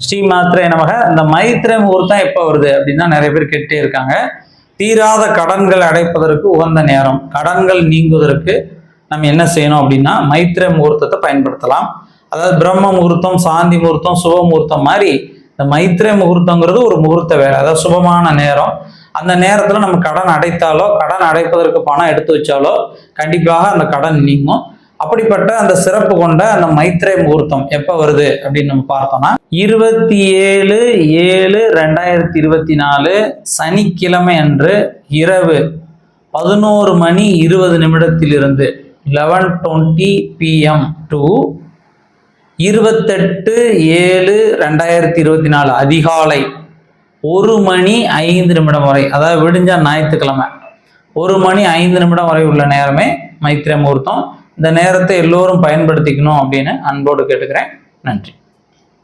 ஸ்ரீ மாத்திரை நமக. இந்த மைத்திரை முகூர்த்தம் எப்போ வருது அப்படின்னா நிறைய பேர் கேட்டே இருக்காங்க. தீராத கடன்கள் அடைப்பதற்கு உகந்த நேரம், கடன்கள் நீங்குவதற்கு நம்ம என்ன செய்யணும் அப்படின்னா மைத்திரை முகூர்த்தத்தை பயன்படுத்தலாம். அதாவது பிரம்ம முகூர்த்தம், சாந்தி முகூர்த்தம், சுப முகூர்த்தம் மாதிரி இந்த மைத்திரை முகூர்த்தங்கிறது ஒரு முகூர்த்த வேலை, அதாவது சுபமான நேரம். அந்த நேரத்துல நம்ம கடன் அடைத்தாலோ, கடன் அடைப்பதற்கு பணம் எடுத்து வச்சாலோ கண்டிப்பாக அந்த கடன் நீங்கும். அப்படிப்பட்ட அந்த சிறப்பு கொண்ட அந்த மைத்திரை முகூர்த்தம் எப்ப வருது அப்படின்னு நம்ம பார்த்தோம்னா 27/7/2024 சனிக்கிழமை அன்று இரவு 11:20 11:20 PM to 28/7/2024 அதிகாலை 1:05 வரை, அதாவது விடிஞ்சா ஞாயிற்றுக்கிழமை 1:05 வரை உள்ள நேரமே மைத்திரை முகூர்த்தம். இந்த நேரத்தை எல்லோரும் பயன்படுத்திக்கணும் அப்படின்னு அன்போடு கேட்டுக்கிறேன். நன்றி.